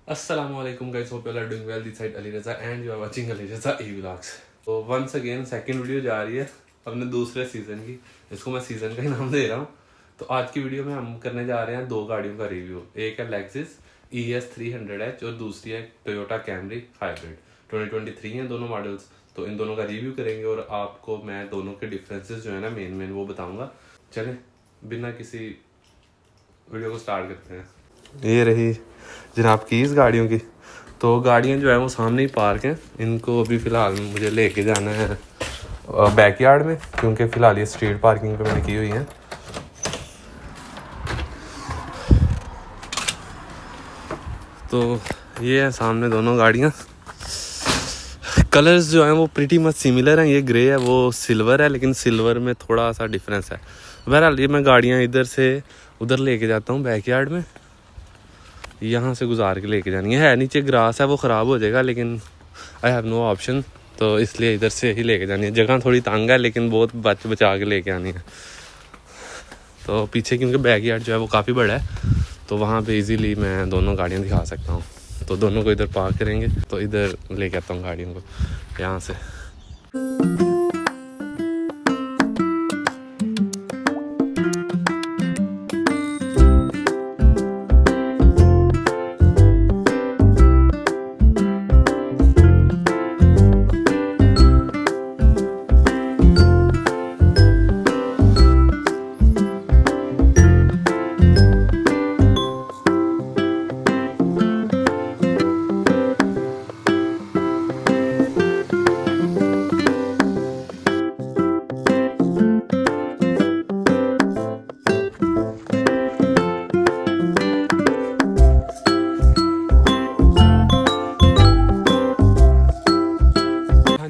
Assalamualaikum guys, hope you all are doing well. This side Ali Raza and you are watching Ali Raza E-Vlogs. तो once again second video जा रही है अपने दूसरे season की। इसको मैं सीज़न का ही नाम दे रहा हूँ। तो आज की वीडियो में हम करने जा रहे हैं दो गाड़ियों का रिव्यू। एक है Lexus ES 300H और दूसरी है Toyota Camry हाइब्रिड। 2023 हैं दोनों मॉडल्स। तो इन दोनों का रिव्यू करेंगे और आपको मैं दोनों के डिफरेंसेस जो है ना मेन वो बताऊँगा। चलें बिना किसी वीडियो को स्टार्ट करते हैं। ये रही जनाब की इस गाड़ियों की। तो गाड़ियाँ जो है वो सामने ही पार्क हैं। इनको अभी फ़िलहाल मुझे लेके जाना है बैकयार्ड में, क्योंकि फ़िलहाल ये स्ट्रीट पार्किंग पे मैंने की हुई हैं। तो ये है सामने दोनों गाड़ियाँ। कलर्स जो हैं वो प्रीटी मच सिमिलर हैं। ये ग्रे है, वो सिल्वर है, लेकिन सिल्वर में थोड़ा सा डिफरेंस है। बहरहाल ये मैं गाड़ियाँ इधर से उधर लेके जाता हूँ बैकयार्ड में। यहाँ से गुजार के लेके जानी है। नीचे ग्रास है वो ख़राब हो जाएगा, लेकिन आई हैव नो ऑप्शन, तो इसलिए इधर से ही लेके जानी है। जगह थोड़ी तंग है, लेकिन बहुत बचा के लेके आनी है। तो पीछे क्योंकि बैकयार्ड जो है वो काफ़ी बड़ा है, तो वहाँ पे इजीली मैं दोनों गाड़ियाँ दिखा सकता हूँ। तो दोनों को इधर पार्क करेंगे, तो इधर लेके आता हूँ गाड़ियों को यहाँ से।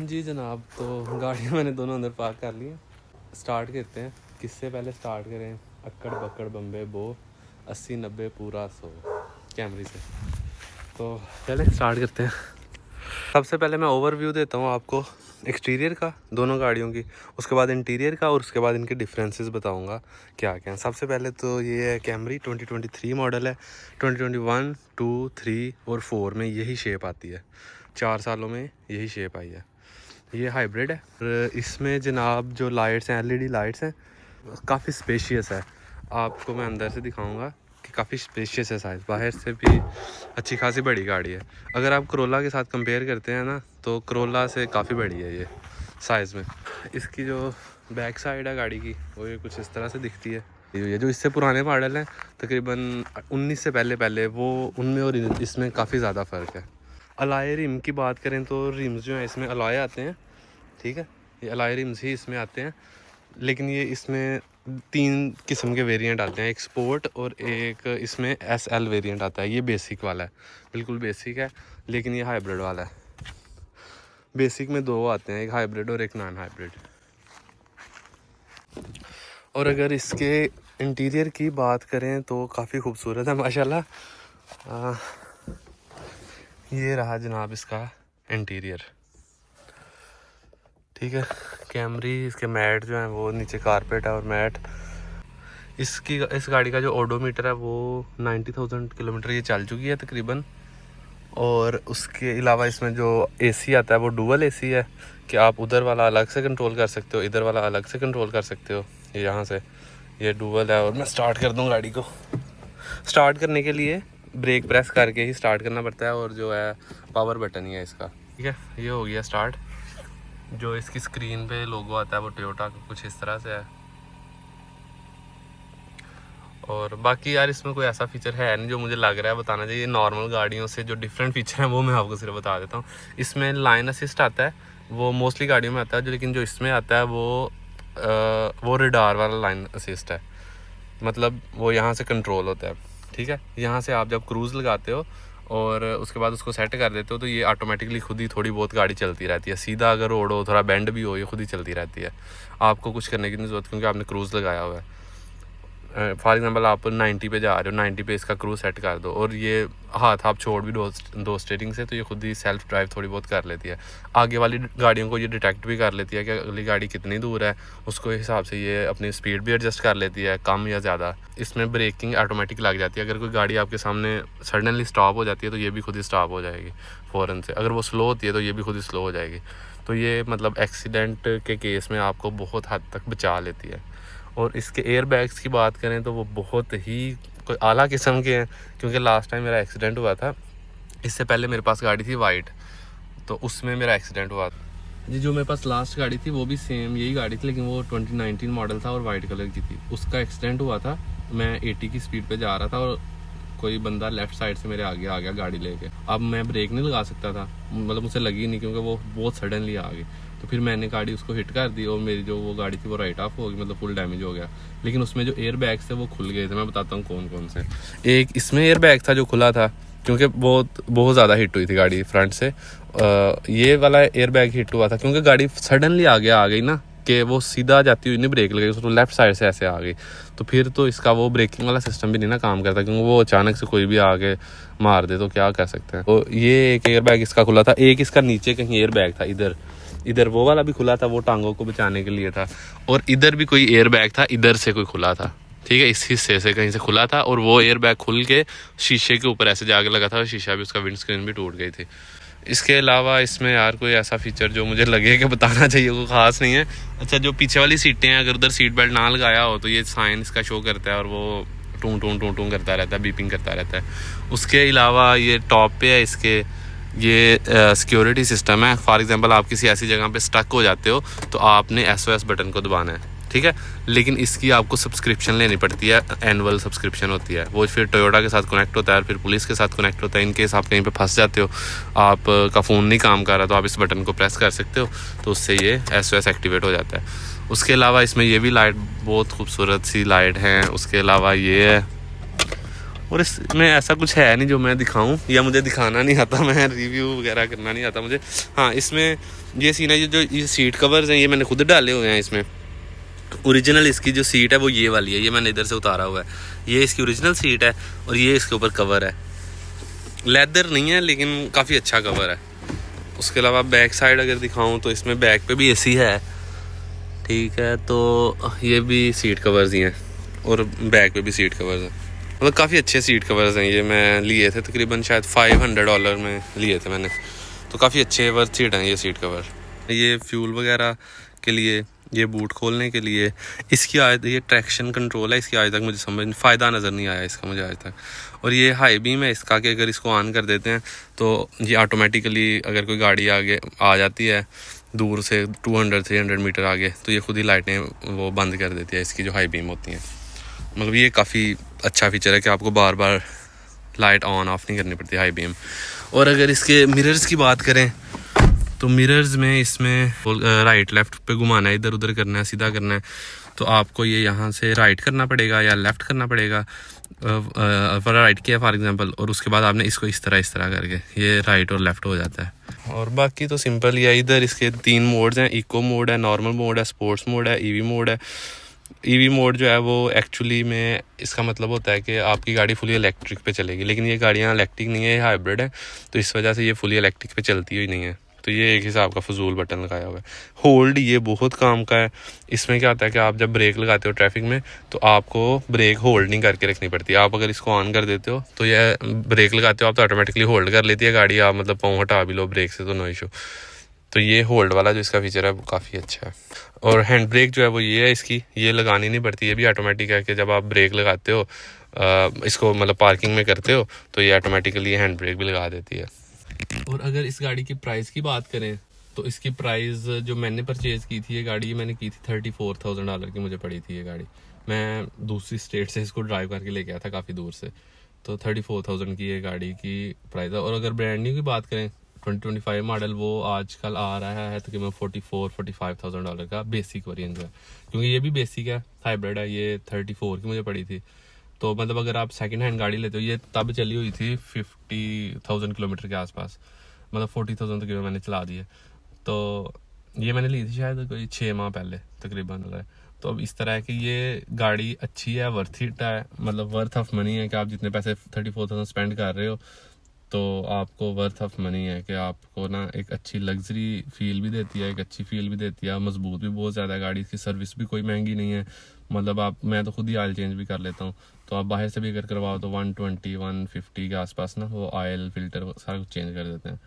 जी जनाब, तो गाड़ियाँ मैंने दोनों अंदर पार्क कर ली हैं। स्टार्ट करते हैं। किससे पहले स्टार्ट करें? अक्कड़ बक्कड़ बम्बे बो 80 90 पूरा 100 कैमरी से। तो पहले स्टार्ट करते हैं। सबसे पहले मैं ओवरव्यू देता हूँ आपको एक्सटीरियर का दोनों गाड़ियों की, उसके बाद इंटीरियर का, और उसके बाद इनके डिफरेंसेस बताऊँगा क्या क्या हैं। सबसे पहले तो ये है कैमरी 2023 मॉडल है। 2021, 2, 3 और 4 में यही शेप आती है। 4 सालों में यही शेप आई है। ये हाइब्रिड है और इसमें जनाब जो लाइट्स हैं LED लाइट्स हैं, काफ़ी स्पेशियस है। आपको मैं अंदर से दिखाऊंगा कि काफ़ी स्पेशियस है साइज़। बाहर से भी अच्छी खासी बड़ी गाड़ी है। अगर आप करोला के साथ कंपेयर करते हैं ना, तो करोला से काफ़ी बड़ी है ये साइज़ में। इसकी जो बैक साइड है गाड़ी की, वो ये कुछ इस तरह से दिखती है। ये जो इससे पुराने मॉडल हैं तकरीबन 19 से पहले वो उनमें और इसमें काफ़ी ज़्यादा फ़र्क है। अलॉय रिम की बात करें तो रिम्स जो हैं इसमें अलॉय आते हैं, ठीक है। ये अलॉय रिम्स ही इसमें आते हैं, लेकिन ये इसमें 3 किस्म के वेरिएंट आते हैं। एक स्पोर्ट और एक इसमें SL वेरिएंट आता है। ये बेसिक वाला है, बिल्कुल बेसिक है, लेकिन ये हाइब्रिड वाला है। बेसिक में 2 आते हैं, एक हाइब्रिड और एक नॉन हाइब्रिड। और अगर इसके इंटीरियर की बात करें तो काफ़ी खूबसूरत है माशाल्लाह। ये रहा जनाब इसका इंटीरियर, ठीक है। कैमरी इसके मैट जो हैं वो नीचे कारपेट है और मैट। इस गाड़ी का जो ओडोमीटर है वो 90,000 किलोमीटर ये चल चुकी है तकरीबन। और उसके अलावा इसमें जो AC आता है वो डुअल AC है, कि आप उधर वाला अलग से कंट्रोल कर सकते हो, इधर वाला अलग से कंट्रोल कर सकते हो। ये यहाँ से ये डुअल है। और मैं स्टार्ट कर दूँ गाड़ी को। स्टार्ट करने के लिए ब्रेक प्रेस करके ही स्टार्ट करना पड़ता है, और जो है पावर बटन ही है इसका, ठीक है। ये हो गया स्टार्ट। जो इसकी स्क्रीन पे लोगो आता है वो टोयोटा का कुछ इस तरह से है। और बाकी यार इसमें कोई ऐसा फीचर है नहीं जो मुझे लग रहा है बताना चाहिए। नॉर्मल गाड़ियों से जो डिफरेंट फीचर हैं वो मैं आपको सिर्फ बता देता हूँ। इसमें लाइन असिस्ट आता है, वो मोस्टली गाड़ियों में आता है, लेकिन जो इसमें आता है वो रडार वाला लाइन असिस्ट है। मतलब वो यहाँ से कंट्रोल होता है, ठीक है। यहाँ से आप जब क्रूज़ लगाते हो और उसके बाद उसको सेट कर देते हो, तो ये ऑटोमेटिकली खुद ही थोड़ी बहुत गाड़ी चलती रहती है। सीधा अगर रोड हो, थोड़ा बेंड भी हो, ये खुद ही चलती रहती है। आपको कुछ करने की नहीं ज़रूरत, क्योंकि आपने क्रूज़ लगाया हुआ है। फॉर एग्जांपल आप 90 पे जा रहे हो, 90 पे इसका क्रूज सेट कर दो और ये हाथ आप छोड़ भी दो स्टीयरिंग से, तो ये खुद ही सेल्फ ड्राइव थोड़ी बहुत कर लेती है। आगे वाली गाड़ियों को ये डिटेक्ट भी कर लेती है कि अगली गाड़ी कितनी दूर है, उसको हिसाब से ये अपनी स्पीड भी एडजस्ट कर लेती है, कम या ज़्यादा। इसमें ब्रेकिंग ऑटोमेटिक लग जाती है। अगर कोई गाड़ी आपके सामने सडनली स्टॉप हो जाती है तो ये भी खुद ही स्टॉप हो जाएगी फ़ौरन से। अगर वो स्लो होती है तो ये भी खुद ही स्लो हो जाएगी। तो ये मतलब एक्सीडेंट के केस में आपको बहुत हद तक बचा लेती है। और इसके एयर बैग्स की बात करें तो वो बहुत ही कोई आला किस्म के हैं, क्योंकि लास्ट टाइम मेरा एक्सीडेंट हुआ था, इससे पहले मेरे पास गाड़ी थी वाइट, तो उसमें मेरा एक्सीडेंट हुआ जी। जो मेरे पास लास्ट गाड़ी थी वो भी सेम यही गाड़ी थी, लेकिन वो 2019 मॉडल था और वाइट कलर की थी। उसका एक्सीडेंट हुआ था, मैं 80 की स्पीड पे जा रहा था और कोई बंदा लेफ्ट साइड से मेरे आगे आ गया गाड़ी लेके। अब मैं ब्रेक नहीं लगा सकता था, मतलब मुझे लगी नहीं क्योंकि वो बहुत सडनली आ गई। तो फिर मैंने गाड़ी उसको हिट कर दी और मेरी जो वो गाड़ी थी वो राइट ऑफ हो गई, मतलब फुल डैमेज हो गया। लेकिन उसमें जो एयर बैग्स थे वो खुल गए थे। मैं बताता हूँ कौन कौन से। एक इसमें एयर बैग था जो खुला था, क्योंकि बहुत ज़्यादा हिट हुई थी गाड़ी फ्रंट से। ये वाला एयर बैग हिट हुआ था क्योंकि गाड़ी सडनली आगे आ गई ना, कि वो सीधा जाती हुई नहीं ब्रेक लगी, उसको लेफ्ट साइड से ऐसे आ गई। तो फिर तो इसका वो ब्रेकिंग वाला सिस्टम भी नहीं ना काम करता, क्योंकि वो अचानक से कोई भी आगे मार दे तो क्या कर सकते हैं। तो ये एक एयर बैग इसका खुला था। एक इसका नीचे कहीं एयर बैग था, इधर वो वाला भी खुला था, वो टांगों को बचाने के लिए था। और इधर भी कोई एयर बैग था, इधर से कोई खुला था, ठीक है, इस हिस्से से कहीं से खुला था। और वो एयर बैग खुल के शीशे के ऊपर ऐसे जाके लगा था, शीशा भी उसका विंड स्क्रीन भी टूट गई थी। इसके अलावा इसमें यार कोई ऐसा फीचर जो मुझे लगे कि बताना चाहिए वो ख़ास नहीं है। अच्छा, जो पीछे वाली सीटें हैं, अगर उधर सीट बेल्ट ना लगाया हो तो ये साइन इसका शो करता है और वो टूं टूं टूं टूं करता रहता है, बीपिंग करता रहता है। उसके अलावा ये टॉप पे है इसके, ये सिक्योरिटी सिस्टम है। फॉर एग्जांपल आप किसी ऐसी जगह पे स्टक हो जाते हो तो आपने SOS बटन को दबाना है, ठीक है। लेकिन इसकी आपको सब्सक्रिप्शन लेनी पड़ती है, एनुअल सब्सक्रिप्शन होती है। वो फिर टोयोटा के साथ कनेक्ट होता है और फिर पुलिस के साथ कनेक्ट होता है। इन केस आप कहीं पे फंस जाते हो, आप का फ़ोन नहीं काम कर रहा, तो आप इस बटन को प्रेस कर सकते हो, तो उससे ये SOS एक्टिवेट हो जाता है। उसके अलावा इसमें ये भी लाइट बहुत खूबसूरत सी लाइट हैं। उसके अलावा ये है, और इसमें ऐसा कुछ है नहीं जो मैं दिखाऊं, या मुझे दिखाना नहीं आता, मैं रिव्यू वगैरह करना नहीं आता मुझे। हाँ, इसमें ये सीन है, जो ये सीट कवर्स हैं ये मैंने खुद डाले हुए हैं इसमें। ओरिजिनल इसकी जो सीट है वो ये वाली है, ये मैंने इधर से उतारा हुआ है। ये इसकी ओरिजिनल सीट है और ये इसके ऊपर कवर है। लेदर नहीं है लेकिन काफ़ी अच्छा कवर है। उसके अलावा बैक साइड अगर दिखाऊं तो इसमें बैक पे भी AC है, ठीक है। तो ये भी सीट कवर्स ही हैं और बैक पे भी सीट कवर्स हैं। मतलब काफ़ी अच्छे सीट कवर्स हैं। ये मैं लिए थे तकरीबन शायद $500 में लिए थे मैंने, तो काफ़ी अच्छे वर्थ सीट हैं ये सीट कवर। ये फ्यूल वगैरह के लिए, ये बूट खोलने के लिए, इसकी आज ये ट्रैक्शन कंट्रोल है। इसकी आज तक मुझे समझ फ़ायदा नज़र नहीं आया इसका मुझे आज तक। और ये हाई बीम है इसका, कि अगर इसको ऑन कर देते हैं तो ये ऑटोमेटिकली अगर कोई गाड़ी आगे आ जाती है दूर से 200-300 मीटर आगे, तो ये खुद ही लाइटें वो बंद कर देती है, इसकी जो हाई बीम होती हैं। मतलब ये काफ़ी अच्छा फीचर है कि आपको बार बार लाइट ऑन ऑफ नहीं करनी पड़ती, हाई बीम। और अगर इसके मिरर्स की बात करें तो मिरर्स में इसमें राइट लेफ़्ट पे घुमाना है, इधर उधर करना है, सीधा करना है, तो आपको ये यहाँ से राइट करना पड़ेगा या लेफ़्ट करना पड़ेगा। राइट किया फॉर एग्जांपल, और उसके बाद आपने इसको इस तरह करके ये राइट और लेफ़्ट हो जाता है। और बाकी तो सिंपल ही है। इधर इसके 3 मोड्स हैं, इको मोड है, नॉर्मल मोड है, स्पोर्ट्स मोड है, EV मोड है। EV मोड जो है वो एक्चुअली में इसका मतलब होता है कि आपकी गाड़ी फुली इलेक्ट्रिक पे चलेगी, लेकिन ये गाड़ियाँ इलेक्ट्रिक नहीं है, ये हाइब्रिड है, तो इस वजह से ये फुली इलेक्ट्रिक पे चलती हुई नहीं है। तो ये एक हिसाब का फजूल बटन लगाया हुआ है। होल्ड ये बहुत काम का है। इसमें क्या होता है कि आप जब ब्रेक लगाते हो ट्रैफिक में तो आपको ब्रेक होल्ड नहीं करके रखनी पड़ती। आप अगर इसको ऑन कर देते हो तो ये ब्रेक लगाते हो आप तो ऑटोमेटिकली होल्ड कर लेती है गाड़ी, आप मतलब पाँव हटा भी लो ब्रेक से तो नो इशू। तो ये होल्ड वाला जो इसका फीचर है वो काफ़ी अच्छा है। और हैंड ब्रेक जो है वो ये है इसकी, ये लगानी नहीं पड़ती, ये भी ऑटोमेटिक है कि जब आप ब्रेक लगाते हो इसको मतलब पार्किंग में करते हो तो ये ऑटोमेटिकली हैंड ब्रेक भी लगा देती है। और अगर इस गाड़ी की प्राइस की बात करें तो इसकी प्राइस जो मैंने परचेज़ की थी, ये गाड़ी ये मैंने की थी $34,000 की मुझे पड़ी थी ये गाड़ी। मैं दूसरी स्टेट से इसको ड्राइव करके लेके आया था काफ़ी दूर से, तो 34,000 की ये गाड़ी की प्राइस है। और अगर ब्रांड न्यू की बात करें 2025 मॉडल, वो आजकल आ रहा है तकरीबन $44,000-45,000 का बेसिक वेरिएंट है, क्योंकि ये भी बेसिक है, हाइब्रिड है। ये 34 की मुझे पड़ी थी। तो मतलब अगर आप सेकंड हैंड गाड़ी लेते हो, ये तब चली हुई थी 50,000 किलोमीटर के आसपास, मतलब 40,000 तक मैंने चला दी है। तो ये मैंने ली थी शायद कोई 6 माह पहले तकरीबन। तो अब इस तरह है कि ये गाड़ी अच्छी है, वर्थ इट है, मतलब वर्थ ऑफ मनी है कि आप जितने पैसे 34,000 स्पेंड कर रहे हो तो आपको वर्थ ऑफ मनी है कि आपको ना एक अच्छी लग्जरी फील भी देती है, एक अच्छी फील भी देती है, मजबूत भी बहुत ज़्यादा है गाड़ी की, सर्विस भी कोई महंगी नहीं है। मतलब आप, मैं तो खुद ही ऑयल चेंज भी कर लेता हूँ, तो आप बाहर से भी अगर करवाओ तो 120 150 के आसपास ना वो ऑयल फिल्टर सारा कुछ चेंज कर देते हैं।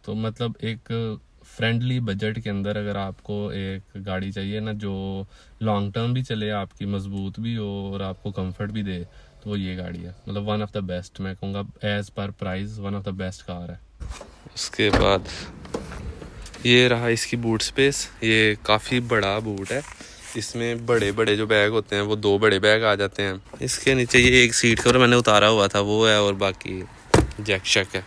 तो मतलब एक फ्रेंडली बजट के अंदर अगर आपको एक गाड़ी चाहिए ना जो लॉन्ग टर्म भी चले, आपकी मजबूत भी हो और आपको कंफर्ट भी दे, तो वो ये गाड़ी है। मतलब वन ऑफ द बेस्ट, मैं कहूँगा as per price one of the best car है। उसके बाद ये रहा इसकी बूट स्पेस। ये काफ़ी बड़ा बूट है, इसमें बड़े बड़े जो बैग होते हैं वो 2 बड़े बैग आ जाते हैं। इसके नीचे ये एक सीट कवर मैंने उतारा हुआ था वो है, और बाकी जैक शैक है।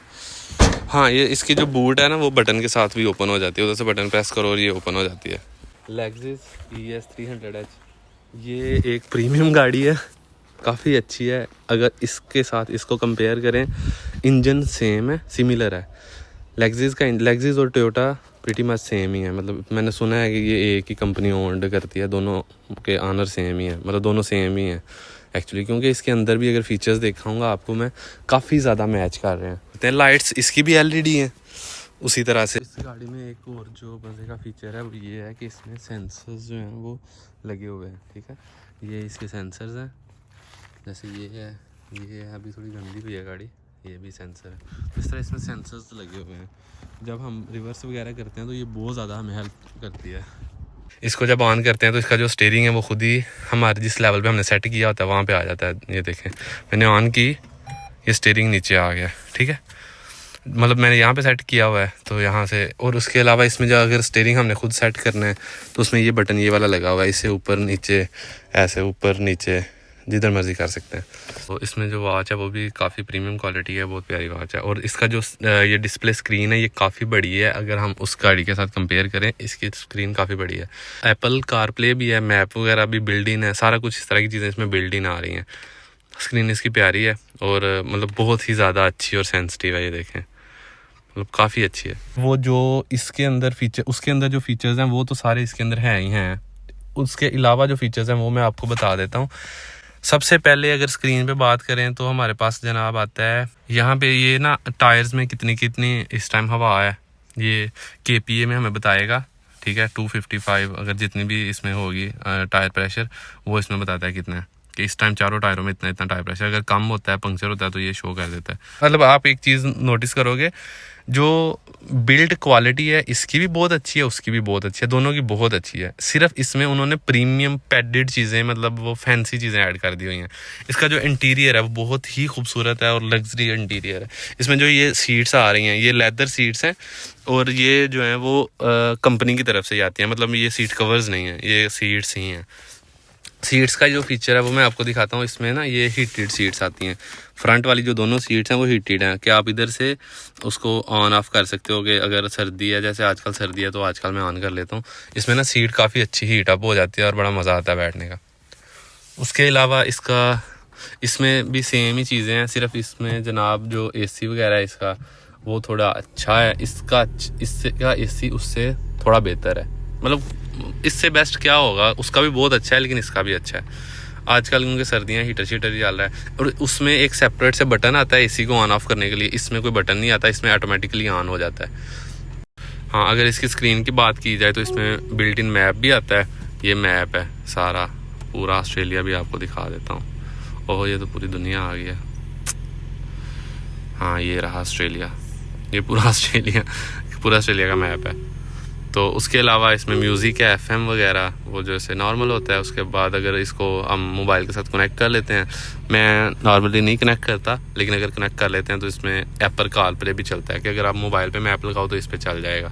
हाँ, ये इसकी जो बूट है ना वो बटन के साथ भी ओपन हो जाती है, उधर से बटन प्रेस करो और ये ओपन हो जाती है। Lexus ES 300H ये एक प्रीमियम गाड़ी है, काफ़ी अच्छी है। अगर इसके साथ इसको कंपेयर करें, इंजन सेम है, सिमिलर है। Lexus और टोयोटा प्रीटी मच सेम ही है। मतलब मैंने सुना है कि ये एक ही कंपनी ओन्ड करती है, दोनों के ऑनर सेम ही है, मतलब दोनों सेम ही है एक्चुअली, क्योंकि इसके अंदर भी अगर फीचर्स दिखाऊंगा आपको मैं, काफ़ी ज़्यादा मैच कर रहे हैं। लाइट्स इसकी भी LED हैं उसी तरह से। इस गाड़ी में एक और जो मज़े का फीचर है वो ये है कि इसमें सेंसर्स जो हैं वो लगे हुए हैं। ठीक है, ये इसके सेंसर्स हैं, जैसे ये है अभी थोड़ी गंदी हुई है गाड़ी, ये भी सेंसर है। इस तरह इसमें सेंसर्स लगे हुए हैं, जब हम रिवर्स वगैरह करते हैं तो ये बहुत ज़्यादा हमें हेल्प करती है। इसको जब ऑन करते हैं तो इसका जो स्टीयरिंग है वो खुद ही हमारे जिस लेवल पे हमने सेट किया होता है वहाँ पे आ जाता है। ये देखें, मैंने ऑन की, ये स्टीयरिंग नीचे आ गया। ठीक है, मतलब मैंने यहाँ पे सेट किया हुआ है तो यहाँ से। और उसके अलावा इसमें जो अगर स्टीयरिंग हमने खुद सेट करना है तो उसमें ये बटन ये वाला लगा हुआ है, इससे ऊपर नीचे, ऐसे ऊपर नीचे जिधर मर्जी कर सकते हैं। तो इसमें जो वॉच है वो भी काफ़ी प्रीमियम क्वालिटी है, बहुत प्यारी वॉच है। और इसका जो ये डिस्प्ले स्क्रीन है ये काफ़ी बड़ी है, अगर हम उस गाड़ी के साथ कंपेयर करें इसकी स्क्रीन काफ़ी बड़ी है। एप्पल कार प्ले भी है, मैप वगैरह भी बिल्ड इन है, सारा कुछ इस तरह की चीज़ें इसमें बिल्ड इन आ रही हैं। स्क्रीन इसकी प्यारी है और मतलब बहुत ही ज़्यादा अच्छी और सेंसिटिव है, ये देखें, मतलब काफ़ी अच्छी है। वो जो इसके अंदर फीचर, उसके अंदर जो फीचर्स हैं वो तो सारे इसके अंदर हैं ही हैं, उसके अलावा जो फीचर्स हैं वो मैं आपको बता देता हूँ। सबसे पहले अगर स्क्रीन पे बात करें तो हमारे पास जनाब आता है यहाँ पे ये ना टायर्स में कितनी कितनी इस टाइम हवा है, ये KPA में हमें बताएगा। ठीक है, 255 अगर जितनी भी इसमें होगी टायर प्रेशर वो इसमें बताता है कितना है, कि इस टाइम चारों टायरों में इतना इतना टायर प्रेशर। अगर कम होता है, पंक्चर होता है तो ये शो कर देता है। मतलब आप एक चीज़ नोटिस करोगे, जो बिल्ड क्वालिटी है इसकी भी बहुत अच्छी है, उसकी भी बहुत अच्छी है, दोनों की बहुत अच्छी है। सिर्फ इसमें उन्होंने प्रीमियम पैडेड चीज़ें, मतलब वो फैंसी चीज़ें ऐड कर दी हुई हैं। इसका जो इंटीरियर है वो बहुत ही खूबसूरत है और लग्जरी इंटीरियर है। इसमें जो ये सीट्स आ रही हैं ये लेदर सीट्स हैं, और ये जो है वो कंपनी की तरफ से ही आती हैं, मतलब ये सीट कवर्स नहीं है, ये सीट्स ही हैं। सीट्स का जो फीचर है वो मैं आपको दिखाता हूँ। इसमें ना ये हीटेड सीट्स आती हैं, फ्रंट वाली जो दोनों सीट्स हैं वो हीटेड हैं, कि आप इधर से उसको ऑन ऑफ कर सकते हो कि अगर सर्दी है, जैसे आजकल सर्दी है तो आजकल मैं ऑन कर लेता हूँ। इसमें ना सीट काफ़ी अच्छी हीट अप हो जाती है और बड़ा मज़ा आता है बैठने का। उसके अलावा इसमें भी सेम ही चीज़ें हैं, सिर्फ इसमें जनाब जो AC वगैरह है इसका वो थोड़ा अच्छा है, इसका AC उससे थोड़ा बेहतर है। मतलब इससे बेस्ट क्या होगा, उसका भी बहुत अच्छा है लेकिन इसका भी अच्छा है। आजकल क्योंकि सर्दियाँ हीटर शीटर ही चल रहा है, और उसमें एक सेपरेट से बटन आता है AC को ऑन ऑफ करने के लिए, इसमें कोई बटन नहीं आता, इसमें ऑटोमेटिकली ऑन हो जाता है। हाँ, अगर इसकी स्क्रीन की बात की जाए तो इसमें बिल्ट इन मैप भी आता है। ये मैप है सारा, पूरा ऑस्ट्रेलिया भी आपको दिखा देता हूँ। ओह, ये तो पूरी दुनिया आ गया। हाँ, ये रहा ऑस्ट्रेलिया, ये पूरा ऑस्ट्रेलिया का मैप है। तो उसके अलावा इसमें म्यूज़िक है, FM वगैरह, वो जैसे नॉर्मल होता है। उसके बाद अगर इसको हम मोबाइल के साथ कनेक्ट कर लेते हैं, मैं नॉर्मली नहीं कनेक्ट करता, लेकिन अगर कनेक्ट कर लेते हैं तो इसमें एप्पल कार प्ले भी चलता है, कि अगर आप मोबाइल पे मैप लगाओ तो इस पर चल जाएगा।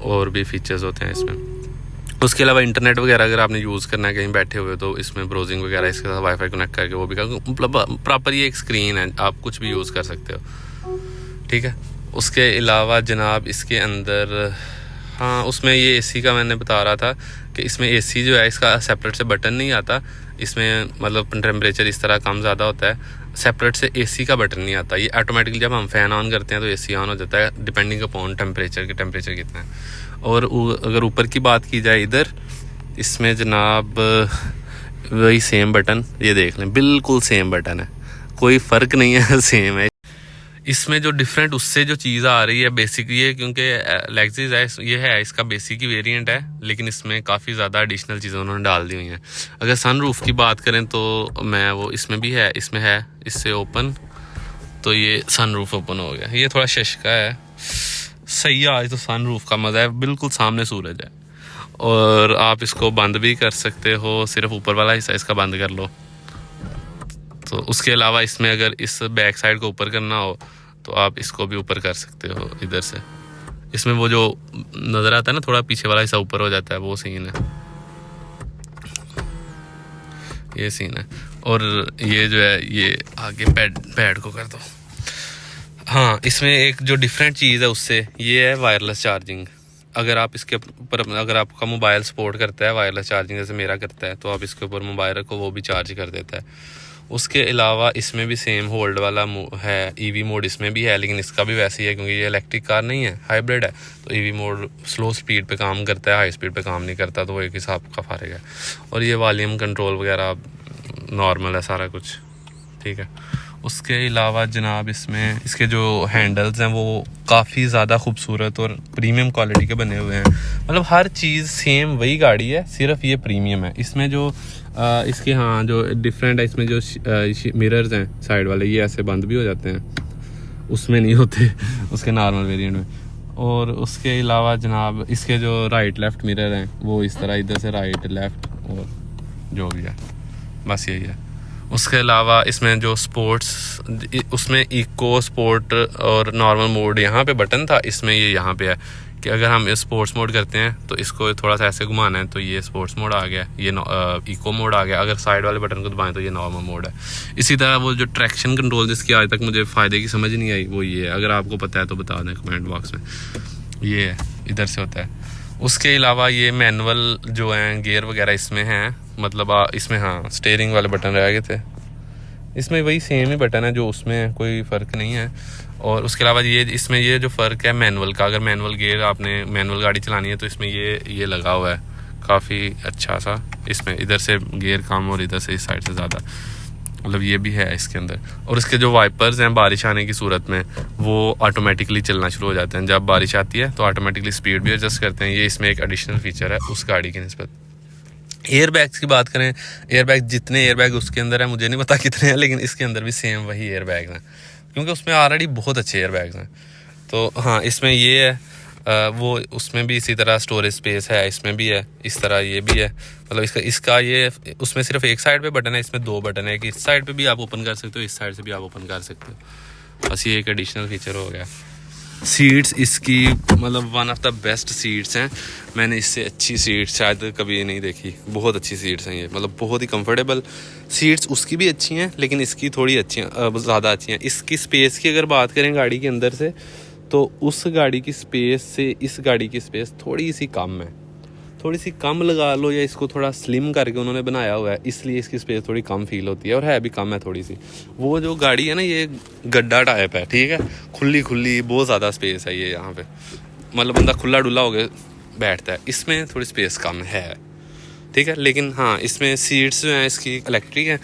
और भी फीचर्स होते हैं इसमें। उसके अलावा इंटरनेट वगैरह अगर आपने यूज़ करना है कहीं बैठे हुए तो इसमें ब्राउजिंग वगैरह इसके साथ वाईफाई कनेक्ट करके वो भी मतलब प्रॉपर ये एक स्क्रीन है, आप कुछ भी यूज़ कर सकते हो। ठीक है, उसके अलावा जनाब इसके अंदर, हाँ, उसमें ये AC का मैंने बता रहा था कि इसमें AC जो है इसका सेपरेट से बटन नहीं आता। इसमें मतलब टेम्परेचर इस तरह कम ज़्यादा होता है, सेपरेट से AC का बटन नहीं आता। ये ऑटोमेटिकली जब हम फ़ैन ऑन करते हैं तो AC ऑन हो जाता है, डिपेंडिंग अपॉन टेम्परेचर कितना है। और अगर ऊपर की बात की जाए इधर, इसमें जनाब वही सेम बटन, ये देख लें बिल्कुल सेम बटन है, कोई फ़र्क नहीं है, सेम है। इसमें जो डिफरेंट उससे जो चीज़ आ रही है बेसिक ये, क्योंकि लेक्सिस है ये है इसका बेसिक ही वेरिएंट है, लेकिन इसमें काफ़ी ज़्यादा एडिशनल चीज़ें उन्होंने डाल दी हुई हैं। अगर सनरूफ की बात करें तो मैं वो इसमें भी है, इसमें है इससे ओपन, तो ये सनरूफ ओपन हो गया। ये थोड़ा शशका है, सही है। आज तो सनरूफ का मज़ा है, बिल्कुल सामने सूरज है, और आप इसको बंद भी कर सकते हो, सिर्फ ऊपर वाला हिस्सा इसका बंद कर लो। तो उसके अलावा इसमें अगर इस बैक साइड को ऊपर करना हो तो आप इसको भी ऊपर कर सकते हो इधर से। इसमें वो जो नज़र आता है ना थोड़ा पीछे वाला हिस्सा ऊपर हो जाता है, वो सीन है, ये सीन है। और ये जो है ये आगे पैड को कर दो। हाँ, इसमें एक जो डिफरेंट चीज़ है उससे ये है वायरलेस चार्जिंग। अगर आप इसके ऊपर, अगर आपका मोबाइल सपोर्ट करता है वायरलेस चार्जिंग जैसे मेरा करता है, तो आप इसके ऊपर मोबाइल रखो वो भी चार्ज कर देता है। उसके अलावा इसमें भी सेम होल्ड वाला है, ईवी मोड इसमें भी है, लेकिन इसका भी वैसे ही है क्योंकि ये इलेक्ट्रिक कार नहीं है, हाइब्रिड है। तो ईवी मोड स्लो स्पीड पे काम करता है, हाई स्पीड पे काम नहीं करता, तो वो एक हिसाब का फ़र्क है। और ये वॉल्यूम कंट्रोल वगैरह नॉर्मल है सारा कुछ, ठीक है। उसके अलावा जनाब इसमें इसके जो हैंडल्स हैं वो काफ़ी ज़्यादा खूबसूरत और प्रीमियम क्वालिटी के बने हुए हैं। मतलब हर चीज़ सेम वही गाड़ी है, सिर्फ ये प्रीमियम है। इसमें जो इसके हाँ जो डिफरेंट है, इसमें जो मिरर्स हैं साइड वाले ये ऐसे बंद भी हो जाते हैं, उसमें नहीं होते उसके नॉर्मल वेरिएंट में। और उसके अलावा जनाब इसके जो राइट लेफ़्ट मिरर हैं वो इस तरह इधर से राइट लेफ़्ट और जो भी है, बस यही है। उसके अलावा इसमें जो स्पोर्ट्स, उसमें इको स्पोर्ट और नॉर्मल मोड यहाँ पे बटन था, इसमें ये यहाँ पे है कि अगर हम स्पोर्ट्स मोड करते हैं तो इसको थोड़ा सा ऐसे घुमाना है तो ये स्पोर्ट्स मोड आ गया, ये इको मोड आ गया। अगर साइड वाले बटन को दबाएं तो ये नॉर्मल मोड है। इसी तरह वो जो ट्रैक्शन कंट्रोल जिसकी आज तक मुझे फ़ायदे की समझ नहीं आई वो ये है, अगर आपको पता है तो बता दें कमेंट बॉक्स में। ये है, इधर से होता है। उसके अलावा ये मैनुअल जो हैं गियर वगैरह इसमें हैं, मतलब इसमें हाँ स्टीयरिंग वाले बटन रह गए थे, इसमें वही सेम ही बटन है जो उसमें है, कोई फ़र्क नहीं है। और उसके अलावा ये इसमें ये जो फ़र्क है मैनुअल का, अगर मैनुअल गियर आपने मैनुअल गाड़ी चलानी है तो इसमें ये लगा हुआ है काफ़ी अच्छा सा, इसमें इधर से गियर कम और इधर से इस साइड से ज़्यादा, मतलब ये भी है इसके अंदर। और इसके जो वाइपर्स हैं बारिश आने की सूरत में वो ऑटोमेटिकली चलना शुरू हो जाते हैं, जब बारिश आती है तो ऑटोमेटिकली स्पीड भी एडजस्ट करते हैं। ये इसमें एक एडिशनल फीचर है उस गाड़ी की निस्बत। एयर बैग्स की बात करें, एयर बैग जितने एयर बैग उसके अंदर है मुझे नहीं पता कितने हैं, लेकिन इसके अंदर भी सेम वही एयर बैग हैं क्योंकि उसमें ऑलरेडी बहुत अच्छे एयर बैग्स हैं। तो हाँ इसमें ये है, वो उसमें भी इसी तरह स्टोरेज स्पेस है, इसमें भी है इस तरह, ये भी है। मतलब इसका ये उसमें सिर्फ एक साइड पे बटन है, इसमें दो बटन है कि इस साइड पे भी आप ओपन कर सकते हो, इस साइड से भी आप ओपन कर सकते हो। बस ये एक एडिशनल फीचर हो गया। सीट्स इसकी मतलब one of the best seats हैं, मैंने इससे अच्छी सीट्स शायद कभी नहीं देखी। बहुत अच्छी सीट्स हैं ये, मतलब बहुत ही कंफर्टेबल सीट्स। उसकी भी अच्छी हैं लेकिन इसकी थोड़ी अच्छी ज़्यादा अच्छी हैं। इसकी स्पेस की अगर बात करें गाड़ी के अंदर से, तो उस गाड़ी की स्पेस से इस गाड़ी की स्पेस थोड़ी सी कम है, थोड़ी सी कम लगा लो, या इसको थोड़ा स्लिम करके उन्होंने बनाया हुआ है इसलिए इसकी स्पेस थोड़ी कम फील होती है, और है भी कम है थोड़ी सी। वो जो गाड़ी है ना ये गड्ढा टाइप है, ठीक है, खुली बहुत ज़्यादा स्पेस है ये यहाँ पे, मतलब बंदा खुला डुला हो गया बैठता है। इसमें थोड़ी स्पेस कम है, ठीक है। लेकिन हाँ इसमें सीट्स जो हैं इसकी इलेक्ट्रिक हैं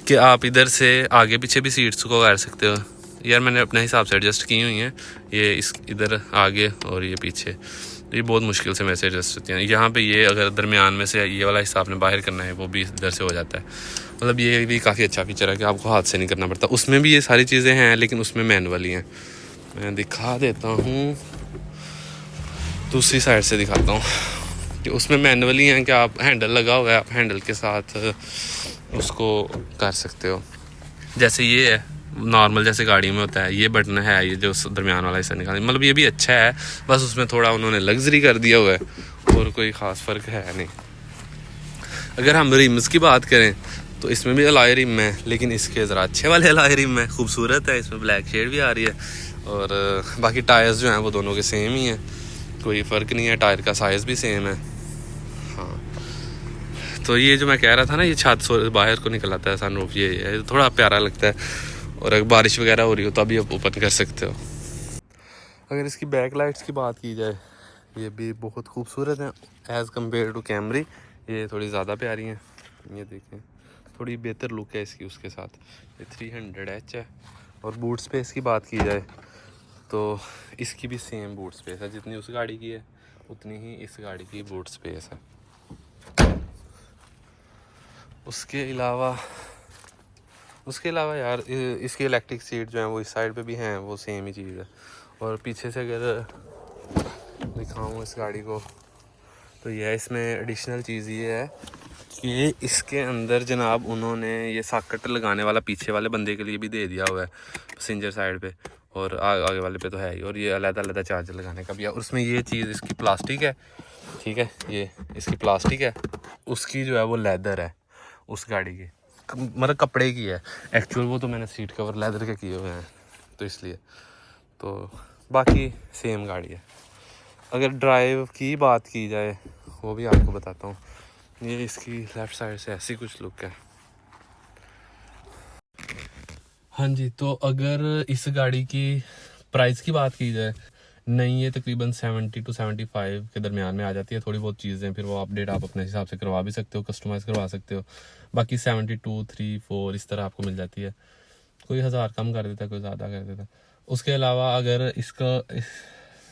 कि आप इधर से आगे पीछे भी सीट्स को कर सकते हो। यार मैंने अपने हिसाब से एडजस्ट की हुई हैं, ये इस इधर आगे और ये पीछे, ये बहुत मुश्किल से मेरे से एडजस्ट होती हैं। यहाँ पे ये अगर दरमियान में से ये वाला हिस्सा आपने बाहर करना है वो भी इधर से हो जाता है। मतलब ये भी काफ़ी अच्छा फीचर है कि आपको हाथ से नहीं करना पड़ता। उसमें भी ये सारी चीज़ें हैं लेकिन उसमें मैनुअल ही हैं। मैं दिखा देता हूँ, दूसरी साइड से दिखाता हूँ कि उसमें मैनुअली हैं कि आप हैंडल लगा हुआ है, आप हैंडल के साथ उसको कर सकते हो। जैसे ये है नॉर्मल जैसे गाड़ी में होता है, ये बटन है ये जो दरमियान वाला हिस्सा निकाल, मतलब ये भी अच्छा है, बस उसमें थोड़ा उन्होंने लग्जरी कर दिया हुआ है और कोई ख़ास फ़र्क है नहीं। अगर हम रिम्स की बात करें तो इसमें भी अलॉय रिम है, लेकिन इसके ज़रा अच्छे वाले अलॉय रिम है, खूबसूरत है, इसमें ब्लैक शेड भी आ रही है। और बाकी टायर्स जो हैं वो दोनों के सेम ही हैं, कोई फ़र्क नहीं है, टायर का साइज़ भी सेम है। हाँ तो ये जो मैं कह रहा था ना, ये छत से बाहर को निकल आता है सनरूफ, ये थोड़ा प्यारा लगता है। और अगर बारिश वगैरह हो रही हो तो अभी आप ओपन कर सकते हो। अगर इसकी बैक लाइट्स की बात की जाए, ये भी बहुत खूबसूरत हैं एज़ कम्पेयर टू कैमरी। ये थोड़ी ज़्यादा प्यारी हैं, ये देखें, थोड़ी बेहतर लुक है इसकी उसके साथ। ये 300H है। और बूट स्पेस की बात की जाए तो इसकी भी सेम बूट स्पेस है, जितनी उस गाड़ी की है उतनी ही इस गाड़ी की बूट स्पेस है। उसके अलावा यार इसकी इलेक्ट्रिक सीट जो है वो इस साइड पे भी हैं, वो सेम ही चीज़ है। और पीछे से अगर दिखाऊँ इस गाड़ी को तो यह इसमें एडिशनल चीज़ ये है कि इसके अंदर जनाब उन्होंने ये सॉकेट लगाने वाला पीछे वाले बंदे के लिए भी दे दिया हुआ है पैसेंजर साइड पे, और आगे वाले पे तो है ही। और ये अलग-अलग चार्जर लगाने का भी है। और उसमें ये चीज़ इसकी प्लास्टिक है, ठीक है, ये इसकी प्लास्टिक है, उसकी जो है वो लेदर है उस गाड़ी की, मतलब कपड़े की है एक्चुअल। वो तो मैंने सीट कवर लेदर के किए हुए हैं तो इसलिए, तो बाकी सेम गाड़ी है। अगर ड्राइव की बात की जाए वो भी आपको बताता हूँ। ये इसकी लेफ़्ट साइड से ऐसी कुछ लुक है। हाँ जी, तो अगर इस गाड़ी की प्राइस की बात की जाए, नहीं, ये तकरीबन 70 to 75 के दरमियान में आ जाती है। थोड़ी बहुत चीज़ें फिर वो अपडेट आप अपने हिसाब से करवा भी सकते हो, कस्टमाइज़ करवा सकते हो। बाकी 72, 3, 4 इस तरह आपको मिल जाती है। कोई 1000 कम कर देता है, कोई ज़्यादा कर देता है। उसके अलावा अगर इसका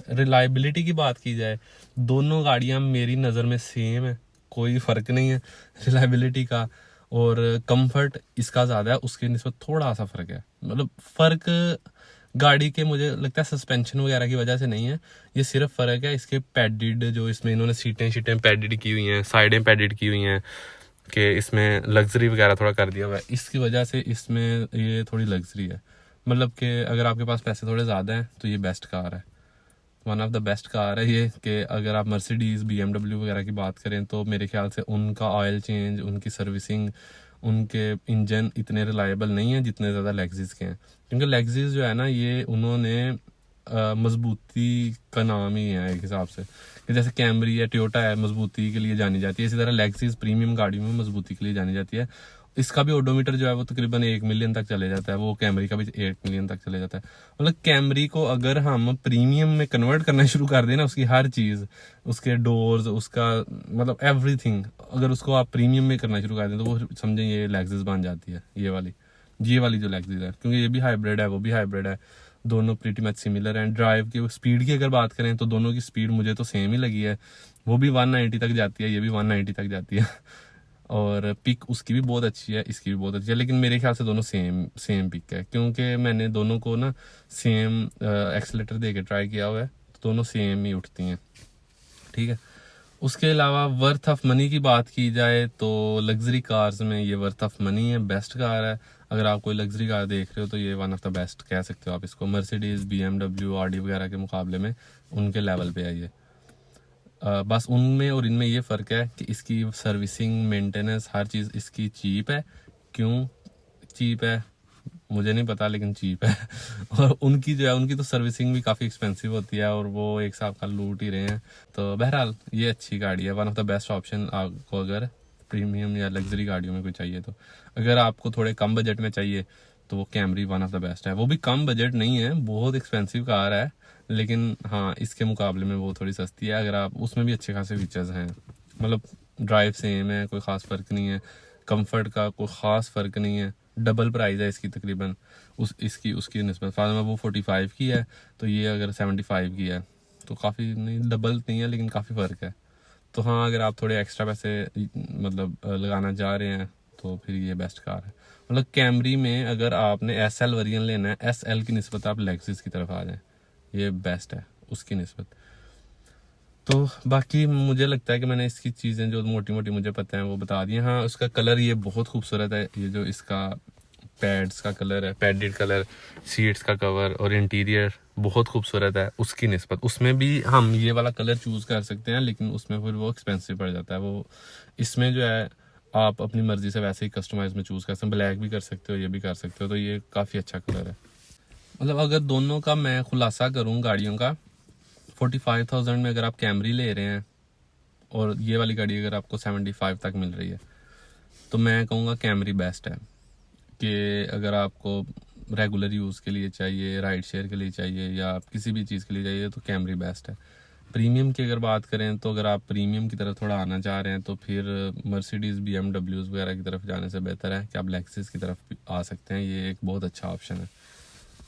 रिलायबिलिटी की बात की जाए, दोनों गाड़ियाँ मेरी नज़र में सेम है, कोई फ़र्क नहीं है रिलायबिलिटी का। और कंफर्ट इसका ज़्यादा है, उसके निस्बत थोड़ा सा फ़र्क है। मतलब फ़र्क गाड़ी के मुझे लगता है सस्पेंशन वगैरह की वजह से नहीं है, ये सिर्फ फ़र्क है इसके पैडिड, जो इसमें इन्होंने सीटें पैडिड की हुई हैं, साइडें पैडिड की हुई हैं, कि इसमें लग्जरी वगैरह थोड़ा कर दिया हुआ है, इसकी वजह से इसमें ये थोड़ी लग्जरी है। मतलब कि अगर आपके पास पैसे थोड़े ज़्यादा हैं तो ये बेस्ट कार है, one of the best car है ये। कि अगर आप मर्सिडीज़, BMW वगैरह की बात करें तो मेरे ख्याल से उनका ऑयल चेंज, उनकी सर्विसिंग, उनके इंजन इतने रिलायबल नहीं है जितने ज़्यादा लेक्सिस के हैं। क्योंकि लेक्सिस जो है ना, ये उन्होंने मजबूती का नाम ही है एक हिसाब से, कि जैसे कैमरी है, टोयोटा है, मजबूती के लिए जानी जाती है, इसी तरह लेक्सिस प्रीमियम गाड़ियों में मजबूती के लिए जानी जाती है। इसका भी ओडोमीटर जो है वो तकरीबन 1 मिलियन तक चले जाता है, वो कैमरी का भी 8 मिलियन तक चले जाता है। मतलब कैमरी को अगर हम प्रीमियम में कन्वर्ट करना शुरू कर देना, उसकी हर चीज़, उसके डोर्स, उसका मतलब एवरीथिंग, अगर उसको आप प्रीमियम में करना शुरू कर दें तो वो समझें ये लेक्सिस बन जाती है, ये वाली जो लेक्सिस है। क्योंकि ये भी हाइब्रिड है, वो भी हाइब्रिड है, दोनों प्रीटी मच सिमिलर हैं। ड्राइव की स्पीड की अगर बात करें तो दोनों की स्पीड मुझे तो सेम ही लगी है, वो भी 190 तक जाती है, ये भी 190 तक जाती है। और पिक उसकी भी बहुत अच्छी है, इसकी भी बहुत अच्छी है, लेकिन मेरे ख्याल से दोनों सेम पिक है, क्योंकि मैंने दोनों को ना सेम एक्सीलेटर दे के ट्राई किया हुआ है, तो दोनों सेम ही उठती हैं, ठीक है। उसके अलावा वर्थ ऑफ मनी की बात की जाए तो लग्जरी कार्स में ये वर्थ ऑफ मनी है, बेस्ट कार है। अगर आप कोई लग्जरी कार देख रहे हो तो ये वन ऑफ द बेस्ट कह सकते हो आप इसको। मर्सिडीज़, BMW, ऑडी वगैरह के मुकाबले में उनके लेवल पे है ये। बस उनमें और इनमें ये फ़र्क है कि इसकी सर्विसिंग, मेंटेनेंस, हर चीज़ इसकी चीप है। क्यों चीप है मुझे नहीं पता, लेकिन चीप है। और उनकी जो है, उनकी तो सर्विसिंग भी काफ़ी एक्सपेंसिव होती है, और वो एक हिसाब का लूट ही रहे हैं। तो बहरहाल ये अच्छी गाड़ी है, one of the best option आपको अगर प्रीमियम या लग्जरी गाड़ियों में कोई चाहिए तो। अगर आपको थोड़े कम बजट में चाहिए तो वो Camry one of the best है। वो भी कम बजट नहीं है, बहुत एक्सपेंसिव कार है, लेकिन हाँ इसके मुकाबले में वो थोड़ी सस्ती है। अगर आप, उसमें भी अच्छे खासे फीचर्स हैं, मतलब ड्राइव सेम है, कोई ख़ास फ़र्क नहीं है, कंफर्ट का कोई ख़ास फ़र्क नहीं है। डबल प्राइस है इसकी तकरीबन इसकी उसकी निस्बत। फार्मा वो 45 की है, तो ये अगर 75 की है, तो काफ़ी नहीं, डबल नहीं है लेकिन काफ़ी फ़र्क है। तो हाँ, अगर आप थोड़े एक्स्ट्रा पैसे मतलब लगाना चाह रहे हैं तो फिर ये बेस्ट कार है। मतलब कैमरी में अगर आपने SL वेरिएंट लेना है, SL की निस्बत आप लेक्सिस की तरफ आ जाएं, ये बेस्ट है उसकी निस्बत। तो बाकी मुझे लगता है कि मैंने इसकी चीज़ें जो मोटी मोटी मुझे पता है वो बता दी। हाँ, उसका कलर ये बहुत खूबसूरत है, ये जो इसका पैड्स का कलर है, पैडेड कलर, सीट्स का कवर और इंटीरियर बहुत खूबसूरत है उसकी निस्बत। उसमें भी हम ये वाला कलर चूज़ कर सकते हैं, लेकिन उसमें फिर वो एक्सपेंसिव पड़ जाता है। वो इसमें जो है आप अपनी मर्ज़ी से वैसे ही कस्टमाइज में चूज़ कर सकते हैं, ब्लैक भी कर सकते हो, ये भी कर सकते हो। तो ये काफ़ी अच्छा कलर है। मतलब अगर दोनों का मैं खुलासा करूँ गाड़ियों का, 45,000 में अगर आप कैमरी ले रहे हैं और ये वाली गाड़ी अगर आपको 75 तक मिल रही है, तो मैं कहूँगा कैमरी बेस्ट है। कि अगर आपको रेगुलर यूज़ के लिए चाहिए, राइड शेयर के लिए चाहिए, या आप किसी भी चीज़ के लिए चाहिए, तो कैमरी बेस्ट है। प्रीमियम की अगर बात करें तो अगर आप प्रीमियम की तरफ थोड़ा आना चाह रहे हैं तो फिर मर्सिडीज़ BMW वगैरह की तरफ जाने से बेहतर है कि आप लेक्सिस की तरफ भी आ सकते हैं। ये एक बहुत अच्छा ऑप्शन है,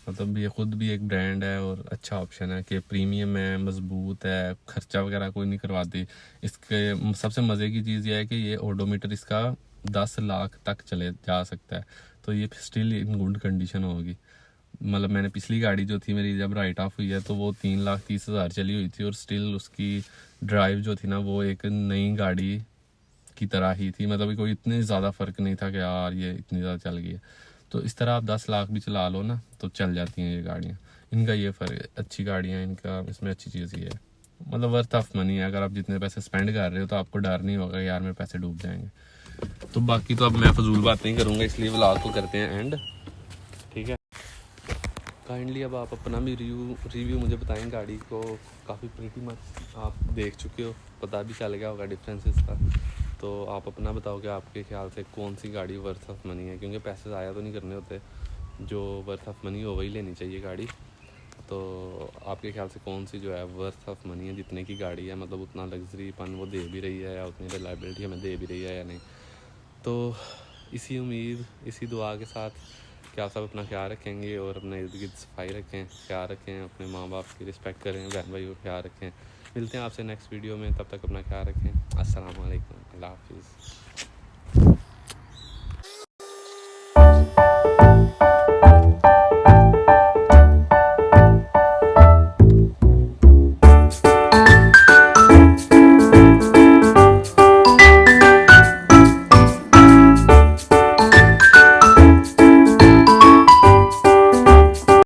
मतलब ये ख़ुद भी एक ब्रांड है और अच्छा ऑप्शन है कि प्रीमियम है, मज़बूत है, खर्चा वगैरह कोई नहीं करवाती। इसके सबसे मज़े की चीज़ ये है कि ये ओडोमीटर इसका 10 लाख तक चले जा सकता है, तो ये स्टिल इन गुड कंडीशन होगी। मतलब मैंने पिछली गाड़ी जो थी मेरी जब राइट ऑफ हुई है तो वो 3,30,000 चली हुई थी और स्टिल उसकी ड्राइव जो थी ना वो एक नई गाड़ी की तरह ही थी, मतलब कोई इतनी ज़्यादा फ़र्क नहीं था कि यार ये इतनी ज़्यादा चल गई है। तो इस तरह आप 10 लाख भी चला लो ना तो चल जाती हैं ये गाड़ियाँ। इनका ये फ़र्क, अच्छी गाड़ियाँ इनका इसमें अच्छी चीज़ ये है, मतलब वर्थ ऑफ मनी है। अगर आप जितने पैसे स्पेंड कर रहे हो तो आपको डर नहीं होगा यार मेरे पैसे डूब जाएंगे। तो बाकी तो अब मैं फजूल बात नहीं करूँगा, इसलिए व्लॉग को करते हैं एंड, ठीक है। काइंडली अब आप अपना भी रिव्यू मुझे बताएं गाड़ी को। काफ़ी प्रीटी मच आप देख चुके हो, पता भी चल गया होगा डिफरेंसेस का। तो आप अपना बताओ कि आपके ख्याल से कौन सी गाड़ी वर्थ ऑफ मनी है, क्योंकि पैसे ज़ाया तो नहीं करने होते, जो वर्थ ऑफ मनी हो वही लेनी चाहिए गाड़ी। तो आपके ख्याल से कौन सी जो है वर्थ ऑफ मनी है, जितने की गाड़ी है, मतलब उतना लग्जरीपन वो दे भी रही है या उतनी रिलायबिलिटी हमें दे भी रही है या नहीं। तो इसी उम्मीद, इसी दुआ के साथ कि आप सब अपना ख्याल रखेंगे और अपने इर्द गिर्द सफाई रखें, ख्याल रखें, अपने माँ बाप की रिस्पेक्ट करें, बहन भाई को ख्याल रखें। मिलते हैं आपसे नेक्स्ट वीडियो में, तब तक अपना ख्याल रखें। अस्सलाम वालेकुम।